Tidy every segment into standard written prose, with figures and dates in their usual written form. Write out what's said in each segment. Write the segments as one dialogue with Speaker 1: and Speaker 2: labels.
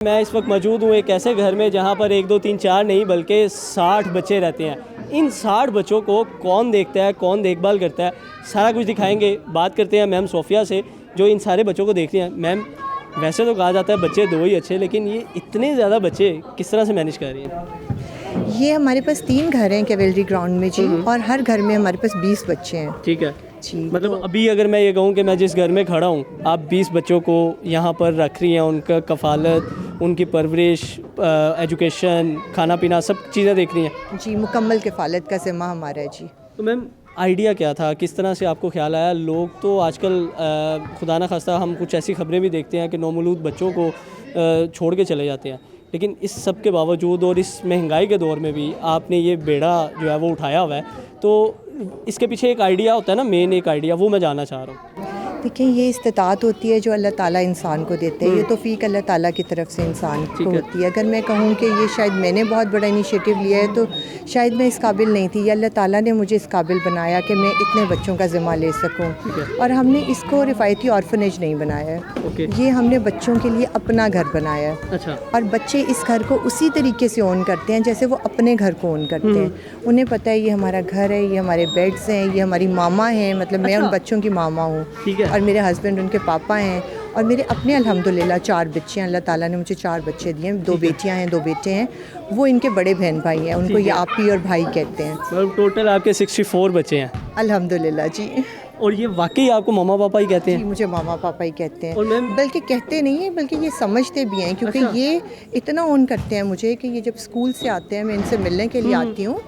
Speaker 1: میں اس وقت موجود ہوں ایک ایسے گھر میں جہاں پر 1 2 3 4 نہیں بلکہ 60 بچے رہتے ہیں. ان 60 بچوں کو کون دیکھتا ہے, کون دیکھ بھال کرتا ہے, سارا کچھ دکھائیں گے. بات کرتے ہیں میم صوفیہ سے جو ان سارے بچوں کو دیکھتے ہیں. میم ویسے تو کہا جاتا ہے بچے 2 ہی اچھے, لیکن یہ اتنے زیادہ بچے کس طرح سے مینیج کر رہی ہیں؟
Speaker 2: یہ ہمارے پاس 3 گھر ہیں کیولری گراؤنڈ میں جی, اور ہر گھر میں ہمارے پاس 20 بچے ہیں.
Speaker 1: ٹھیک ہے
Speaker 2: جی,
Speaker 1: مطلب ابھی اگر میں یہ کہوں کہ میں جس گھر میں کھڑا ہوں, آپ 20 بچوں کو یہاں پر رکھ رہی ہیں, ان کا کفالت, ان کی پرورش, ایجوکیشن, کھانا پینا, سب چیزیں دیکھ رہی ہیں.
Speaker 2: جی, مکمل کفالت کا ذمہ ہمارا ہے جی.
Speaker 1: تو میم آئیڈیا کیا تھا, کس طرح سے آپ کو خیال آیا؟ لوگ تو آج کل خدا نہ خواستہ ہم کچھ ایسی خبریں بھی دیکھتے ہیں کہ نومولود بچوں کو چھوڑ کے چلے جاتے ہیں, لیکن اس سب کے باوجود اور اس مہنگائی کے دور میں بھی آپ نے یہ بیڑا جو ہے وہ اٹھایا ہوا ہے. تو اس کے پیچھے ایک آئیڈیا ہوتا ہے نا, مین ایک آئیڈیا, وہ میں جاننا چاہ رہا ہوں.
Speaker 2: دیکھیں, یہ استطاعت ہوتی ہے جو اللہ تعالیٰ انسان کو دیتے ہیں. یہ توفیق اللہ تعالیٰ کی طرف سے انسان کو ہوتی ہے. اگر میں کہوں کہ یہ شاید میں نے بہت بڑا انیشیٹو لیا ہے تو شاید میں اس قابل نہیں تھی. یہ اللہ تعالیٰ نے مجھے اس قابل بنایا کہ میں اتنے بچوں کا ذمہ لے سکوں. اور ہم نے اس کو رفایتی آرفنیج نہیں بنایا ہے, یہ ہم نے بچوں کے لیے اپنا گھر بنایا ہے. اور بچے اس گھر کو اسی طریقے سے اون کرتے ہیں جیسے وہ اپنے گھر کو اون کرتے ہیں. انہیں پتہ ہے یہ ہمارا گھر ہے, یہ ہمارے بیڈز ہیں, یہ ہماری ماما ہیں, مطلب میں ان بچوں کی ماما ہوں, اور میرے ہسبینڈ ان کے پاپا ہیں, اور میرے اپنے الحمدللہ 4 بچے ہیں. اللہ تعالیٰ نے مجھے 4 بچے دیے ہیں. 2 بیٹیاں ہیں, 2 بیٹے ہیں. وہ ان کے بڑے بہن بھائی ہیں, ان کو یہ آپی اور بھائی کہتے ہیں.
Speaker 1: ٹوٹل آپ کے 64 بچے ہیں
Speaker 2: الحمدللہ جی.
Speaker 1: اور یہ واقعی آپ کو ماما پاپا ہی کہتے ہیں؟
Speaker 2: جی, مجھے ماما پاپا ہی کہتے ہیں. بلکہ کہتے نہیں ہیں, بلکہ یہ سمجھتے بھی ہیں, کیونکہ یہ اتنا اون کرتے ہیں مجھے کہ یہ جب اسکول سے آتے ہیں, میں ان سے ملنے کے لیے آتی ہوں,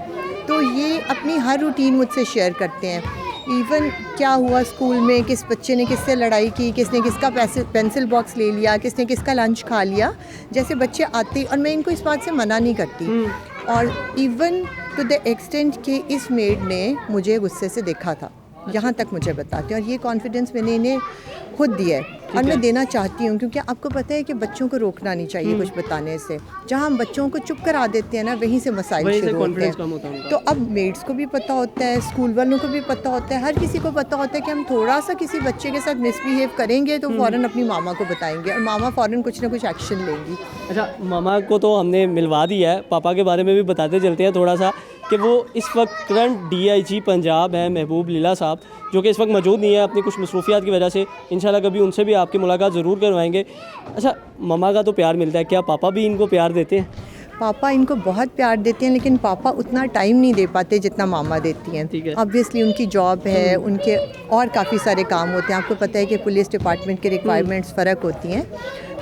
Speaker 2: تو یہ اپنی ہر روٹین مجھ سے شیئر کرتے ہیں. ایون کیا ہوا اسکول میں, کس بچے نے کس سے لڑائی کی, کس نے کس کا پینسل باکس لے لیا, کس نے کس کا لنچ کھا لیا, جیسے بچے آتے, اور میں ان کو اس بات سے منع نہیں کرتی. اور ایون ٹو دا ایکسٹینٹ کہ اس میڈ نے مجھے غصے سے دیکھا تھا, یہاں تک مجھے بتاتے ہیں. اور یہ کانفیڈنس میں نے انہیں خود دیا ہے, اور میں دینا چاہتی ہوں, کیونکہ آپ کو پتہ ہے کہ بچوں کو روکنا نہیں چاہیے کچھ بتانے سے. جہاں ہم بچوں کو چپ کرا دیتے ہیں نا, وہیں سے مسائل شروع ہوتے ہیں. تو اب میڈس کو بھی پتہ ہوتا ہے, اسکول والوں کو بھی پتہ ہوتا ہے, ہر کسی کو پتہ ہوتا ہے کہ ہم تھوڑا سا کسی بچے کے ساتھ مس بیہیو کریں گے تو فوراً اپنی ماما کو بتائیں گے, اور ماما فوراً کچھ نہ کچھ ایکشن لیں گی.
Speaker 1: اچھا, ماما کو تو ہم نے ملوا دیا ہے, پاپا کے بارے میں بھی بتاتے چلتے ہیں تھوڑا سا کہ وہ اس وقت کرنٹ DIG پنجاب ہیں محبوب لیلا صاحب, جو کہ اس وقت موجود نہیں ہے اپنی کچھ مصروفیات کی وجہ سے. انشاءاللہ کبھی ان سے بھی آپ کی ملاقات ضرور کروائیں گے. اچھا, ماما کا تو پیار ملتا ہے, کیا پاپا بھی ان کو پیار دیتے ہیں؟
Speaker 2: پاپا ان کو بہت پیار دیتے ہیں, لیکن پاپا اتنا ٹائم نہیں دے پاتے جتنا ماما دیتی ہیں. آبویسلی ان کی جاب ہے, ان کے اور کافی سارے کام ہوتے ہیں. آپ کو پتہ ہے کہ پولیس ڈپارٹمنٹ کے ریکوائرمنٹس فرق ہوتی ہیں,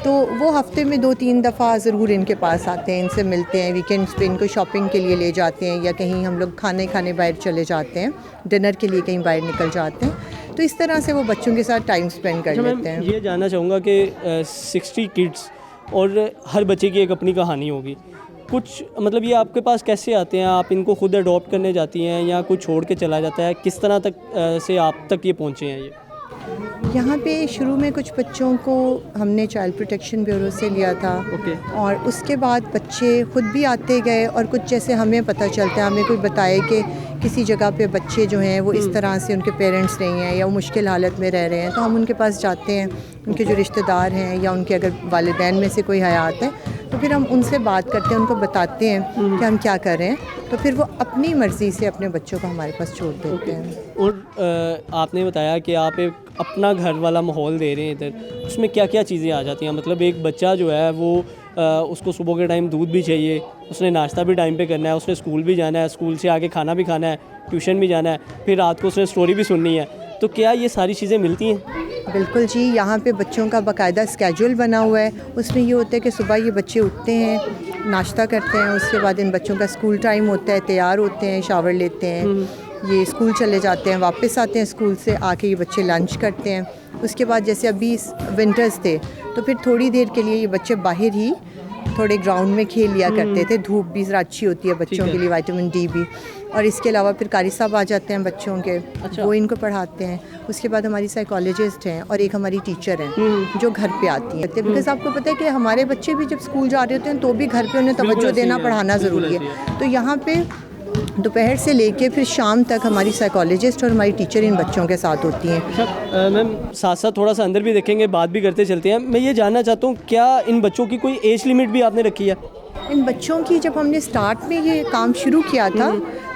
Speaker 2: تو وہ ہفتے میں 2-3 دفعہ ضرور ان کے پاس آتے ہیں, ان سے ملتے ہیں. ویکینڈس پہ ان کو شاپنگ کے لیے لے جاتے ہیں, یا کہیں ہم لوگ کھانے باہر چلے جاتے ہیں, ڈنر کے لیے کہیں باہر نکل جاتے ہیں. تو اس طرح سے وہ بچوں کے ساتھ ٹائم اسپینڈ کر لیتے ہیں.
Speaker 1: یہ جاننا چاہوں گا کہ 60 کڈس اور ہر بچے کی ایک اپنی کہانی ہوگی. کچھ مطلب یہ آپ کے پاس کیسے آتے ہیں؟ آپ ان کو خود اڈاپٹ کرنے جاتی ہیں یا کوئی چھوڑ کے چلا جاتا ہے؟ کس طرح تک سے آپ تک یہ پہنچے ہیں؟ یہ
Speaker 2: یہاں پہ شروع میں کچھ بچوں کو ہم نے چائلڈ پروٹیکشن بیورو سے لیا تھا, اور اس کے بعد بچے خود بھی آتے گئے, اور کچھ جیسے ہمیں پتہ چلتا ہے, ہمیں کوئی بتائے کہ کسی جگہ پہ بچے جو ہیں وہ اس طرح سے ان کے پیرنٹس نہیں ہیں یا وہ مشکل حالت میں رہ رہے ہیں, تو ہم ان کے پاس جاتے ہیں. ان کے جو رشتہ دار ہیں یا ان کے اگر والدین میں سے کوئی حیات ہے تو پھر ہم ان سے بات کرتے ہیں, ان کو بتاتے ہیں کہ ہم کیا کر رہے ہیں, تو پھر وہ اپنی مرضی سے اپنے بچوں کو ہمارے پاس چھوڑ دیتے ہیں.
Speaker 1: اور آپ نے بتایا کہ آپ ایک اپنا گھر والا ماحول دے رہے ہیں ادھر, اس میں کیا کیا چیزیں آ جاتی ہیں؟ مطلب ایک بچہ جو ہے وہ اس کو صبح کے ٹائم دودھ بھی چاہیے, اس نے ناشتہ بھی ٹائم پہ کرنا ہے, اس نے اسکول بھی جانا ہے, اسکول سے آگے کھانا بھی کھانا ہے, ٹیوشن بھی جانا ہے, پھر رات کو اس نے اسٹوری بھی سننی ہے. تو کیا یہ ساری چیزیں ملتی ہیں؟
Speaker 2: بالکل جی, یہاں پہ بچوں کا باقاعدہ اسکیجول بنا ہوا ہے. اس میں یہ ہوتا ہے کہ صبح یہ بچے اٹھتے ہیں, ناشتہ کرتے ہیں, اس کے بعد ان بچوں کا اسکول ٹائم ہوتا ہے, تیار ہوتے ہیں, شاور لیتے ہیں, یہ اسکول چلے جاتے ہیں, واپس آتے ہیں اسکول سے, آ کے یہ بچے لنچ کرتے ہیں. اس کے بعد جیسے ابھی ونٹرز تھے تو پھر تھوڑی دیر کے لیے یہ بچے باہر ہی تھوڑے گراؤنڈ میں کھیل لیا کرتے تھے. دھوپ بھی ذرا اچھی ہوتی ہے بچوں کے لیے, وٹامن ڈی بھی. اور اس کے علاوہ پھر قاری صاحب آ جاتے ہیں بچوں کے, وہ ان کو پڑھاتے ہیں. اس کے بعد ہماری سائیکالوجسٹ ہیں, اور ایک ہماری ٹیچر ہیں جو گھر پہ آتی ہیں, بیکاز آپ کو پتہ ہے کہ ہمارے بچے بھی جب اسکول جا رہے ہوتے ہیں تو بھی گھر پہ انہیں توجہ دینا, پڑھانا ضروری ہے. تو یہاں پہ دوپہر سے لے کے پھر شام تک ہماری سائیکالوجسٹ اور ہماری ٹیچر ان بچوں کے ساتھ ہوتی ہیں.
Speaker 1: اچھا میم، ساتھ ساتھ تھوڑا سا اندر بھی دیکھیں گے، بات بھی کرتے چلتے ہیں. میں یہ جاننا چاہتا ہوں کیا ان بچوں کی کوئی ایج لمٹ بھی آپ نے رکھی ہے؟
Speaker 2: ان بچوں کی جب ہم نے سٹارٹ میں یہ کام شروع کیا تھا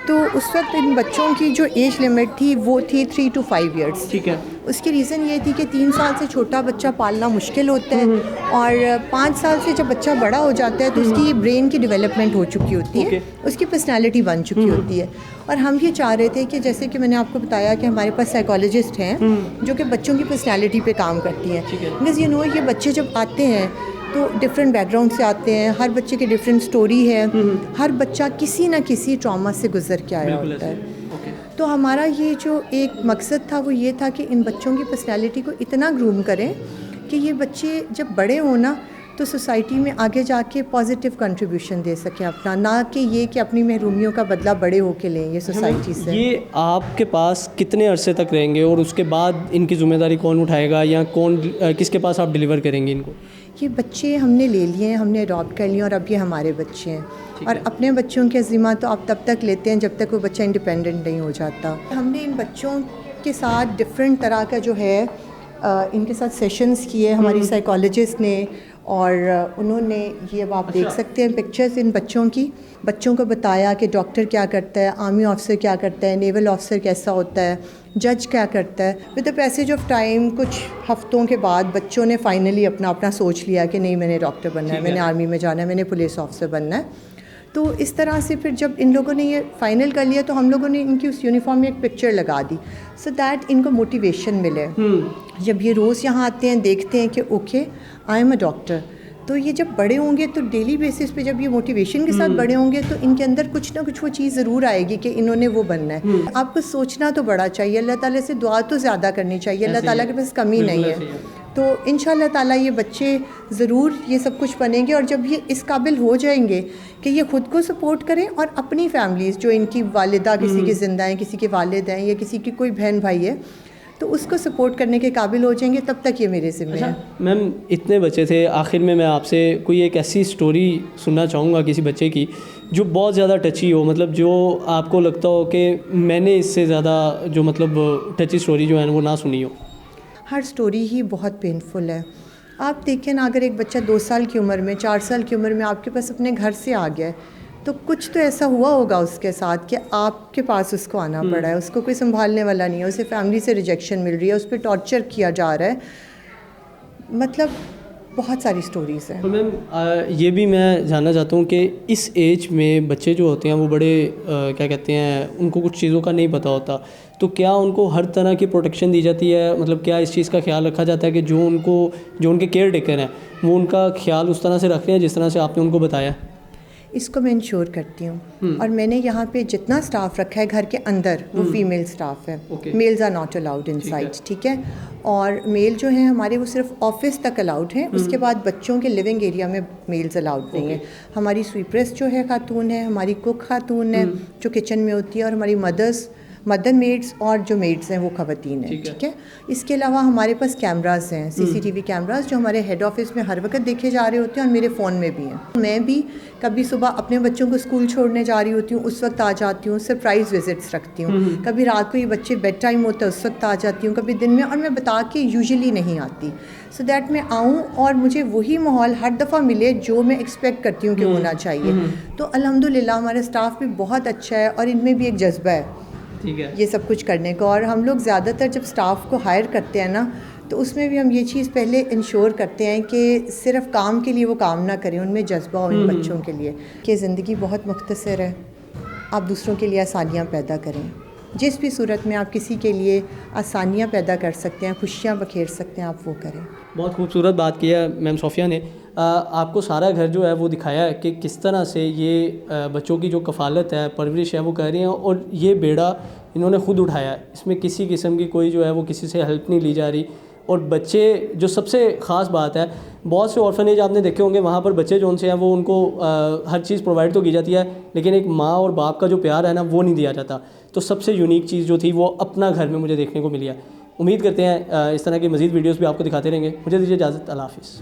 Speaker 2: تو اس وقت ان بچوں کی جو ایج لمٹ تھی وہ تھی 3 to 5 ایئرس.
Speaker 1: ٹھیک ہے.
Speaker 2: اس کی ریزن یہ تھی کہ 3 سال سے چھوٹا بچہ پالنا مشکل ہوتا ہے اور 5 سال سے جب بچہ بڑا ہو جاتا ہے تو اس کی برین کی ڈیولپمنٹ ہو چکی ہوتی ہے، اس کی پرسنالٹی بن چکی ہوتی ہے. اور ہم یہ چاہ رہے تھے کہ جیسے کہ میں نے آپ کو بتایا کہ ہمارے پاس سائیکالوجسٹ ہیں جو کہ بچوں کی پرسنالٹی پہ کام کرتی ہیں. بکاز یہ بچے جب آتے ہیں تو ڈفرینٹ بیک گراؤنڈ سے آتے ہیں، ہر بچے کی ڈفرینٹ سٹوری ہے، ہر بچہ کسی نہ کسی ٹراما سے گزر کے آیا ہوتا ہے. تو ہمارا یہ جو ایک مقصد تھا وہ یہ تھا کہ ان بچوں کی پرسنالٹی کو اتنا گروم کریں کہ یہ بچے جب بڑے ہوں نا تو سوسائٹی میں آگے جا کے پازیٹیو کنٹریبیوشن دے سکیں اپنا، نہ کہ یہ کہ اپنی محرومیوں کا بدلہ بڑے ہو کے لیں یہ سوسائٹی سے.
Speaker 1: یہ آپ کے پاس کتنے عرصے تک رہیں گے اور اس کے بعد ان کی ذمہ داری کون اٹھائے گا یا کس کے پاس آپ ڈیلیور کریں گے ان کو؟
Speaker 2: یہ بچے ہم نے لے لیے ہیں، ہم نے اڈاپٹ کر لیے اور اب یہ ہمارے بچے ہیں. اور اپنے بچوں کے ذمہ تو آپ تب تک لیتے ہیں جب تک وہ بچہ انڈیپینڈنٹ نہیں ہو جاتا. ہم نے ان بچوں کے ساتھ ڈفرینٹ طرح کا جو ہے ان کے ساتھ سیشنز کیے ہماری سائیکالوجسٹ نے، اور انہوں نے یہ اب آپ دیکھ سکتے ہیں پکچرز ان بچوں کو بتایا کہ ڈاکٹر کیا کرتا ہے، آرمی آفیسر کیا کرتا ہے، نیول آفیسر کیسا ہوتا ہے، جج کیا کرتا ہے. With the passage of time کچھ ہفتوں کے بعد بچوں نے فائنلی اپنا سوچ لیا کہ نہیں میں نے ڈاکٹر بننا ہے، میں نے آرمی میں جانا ہے، میں نے پولیس آفیسر بننا ہے. تو اس طرح سے پھر جب ان لوگوں نے یہ فائنل کر لیا تو ہم لوگوں نے ان کی اس یونیفارم میں ایک پکچر لگا دی سو دیٹ ان کو موٹیویشن ملے. جب یہ روز یہاں آتے ہیں دیکھتے ہیں کہ okay I am a doctor, تو یہ جب بڑے ہوں گے تو ڈیلی بیسس پہ جب یہ موٹیویشن کے ساتھ بڑے ہوں گے تو ان کے اندر کچھ نہ کچھ وہ چیز ضرور آئے گی کہ انہوں نے وہ بننا ہے. آپ کو سوچنا تو بڑا چاہیے، اللہ تعالیٰ سے دعا تو زیادہ کرنی چاہیے، اللہ تعالیٰ کے پاس کمی نہیں ہے. تو انشاءاللہ تعالیٰ یہ بچے ضرور یہ سب کچھ بنیں گے، اور جب یہ اس قابل ہو جائیں گے کہ یہ خود کو سپورٹ کریں اور اپنی فیملیز جو ان کی والدہ کسی کی زندہ ہیں، کسی کے والد ہیں یا کسی کی کوئی بہن بھائی ہے تو اس کو سپورٹ کرنے کے قابل ہو جائیں گے، تب تک یہ میرے ذمہ ہے.
Speaker 1: میم اتنے بچے تھے، آخر میں آپ سے کوئی ایک ایسی سٹوری سننا چاہوں گا کسی بچے کی جو بہت زیادہ ٹچی ہو، مطلب جو آپ کو لگتا ہو کہ میں نے اس سے زیادہ جو مطلب ٹچی سٹوری جو ہے وہ نہ سنی ہو.
Speaker 2: ہر سٹوری ہی بہت پینفل ہے. آپ دیکھیں نا، اگر ایک بچہ 2 سال کی عمر میں 4 سال کی عمر میں آپ کے پاس اپنے گھر سے آ گیا ہے تو کچھ تو ایسا ہوا ہوگا اس کے ساتھ کہ آپ کے پاس اس کو آنا پڑا ہے. اس کو کوئی سنبھالنے والا نہیں ہے، اسے فیملی سے ریجیکشن مل رہی ہے، اس پہ ٹارچر کیا جا رہا ہے. مطلب بہت ساری سٹوریز ہیں.
Speaker 1: میم یہ بھی میں جاننا چاہتا ہوں کہ اس ایج میں بچے جو ہوتے ہیں وہ بڑے کیا کہتے ہیں، ان کو کچھ چیزوں کا نہیں پتہ ہوتا، تو کیا ان کو ہر طرح کی پروٹیکشن دی جاتی ہے؟ مطلب کیا اس چیز کا خیال رکھا جاتا ہے کہ جو ان کے کیئر ٹیکر ہیں وہ ان کا خیال اس طرح سے رکھتے ہیں جس طرح سے آپ نے ان کو بتایا؟
Speaker 2: اس کو میں انشور کرتی ہوں، اور میں نے یہاں پہ جتنا سٹاف رکھا ہے گھر کے اندر وہ فیمیل سٹاف ہے. Males are not allowed in site, ٹھیک ہے. اور میل جو ہیں ہمارے وہ صرف آفس تک الاؤڈ ہیں، اس کے بعد بچوں کے لیونگ ایریا میں میلز الاؤڈ نہیں ہیں. ہماری سویپرس جو ہے خاتون ہے، ہماری کک خاتون ہے جو کچن میں ہوتی ہے، اور ہماری مدر میڈس اور جو میڈس ہیں وہ خواتین ہیں، ٹھیک ہے. اس کے علاوہ ہمارے پاس کیمراز ہیں، CCTV کیمراز جو ہمارے ہیڈ آفس میں ہر وقت دیکھے جا رہے ہوتے ہیں، اور میرے فون میں بھی ہیں. میں بھی کبھی صبح اپنے بچوں کو اسکول چھوڑنے جا رہی ہوتی ہوں، اس وقت آ جاتی ہوں، سرپرائز وزٹس رکھتی ہوں. کبھی رات کو یہ بچے بیڈ ٹائم ہوتا ہے اس وقت آ جاتی ہوں، کبھی دن میں، اور میں بتا کے یوزلی نہیں آتی سو دیٹ میں آؤں اور مجھے وہی ماحول ہر دفعہ ملے جو میں ایکسپیکٹ کرتی ہوں کہ ہونا چاہیے. تو الحمدللہ ہمارا اسٹاف بھی بہت اچھا ہے اور ان میں بھی ایک جذبہ ہے یہ سب کچھ کرنے کا. اور ہم لوگ زیادہ تر جب اسٹاف کو ہائر کرتے ہیں نا تو اس میں بھی ہم یہ چیز پہلے انشور کرتے ہیں کہ صرف کام کے لیے وہ کام نہ کریں، ان میں جذبہ ہو ان بچوں کے لیے کہ زندگی بہت مختصر ہے، آپ دوسروں کے لیے آسانیاں پیدا کریں. جس بھی صورت میں آپ کسی کے لیے آسانیاں پیدا کر سکتے ہیں، خوشیاں بکھیر سکتے ہیں، آپ وہ کریں.
Speaker 1: بہت خوبصورت بات کی ہے میم صوفیہ نے. آپ کو سارا گھر جو ہے وہ دکھایا ہے کہ کس طرح سے یہ بچوں کی جو کفالت ہے، پرورش ہے وہ کر رہی ہیں، اور یہ بیڑا انہوں نے خود اٹھایا ہے. اس میں کسی قسم کی کوئی جو ہے وہ کسی سے ہیلپ نہیں لی جا رہی. اور بچے جو سب سے خاص بات ہے، بہت سے آرفنیج آپ نے دیکھے ہوں گے، وہاں پر بچے جو ان سے ہیں وہ ان کو ہر چیز پرووائڈ تو کی جاتی ہے، لیکن ایک ماں اور باپ کا جو پیار ہے نا وہ نہیں دیا جاتا. تو سب سے یونیک چیز جو تھی وہ اپنا گھر میں مجھے دیکھنے کو ملی ہے. امید کرتے ہیں اس طرح کی مزید ویڈیوز بھی آپ کو دکھاتے رہیں گے. مجھے دیجیے اجازت، اللہ حافظ.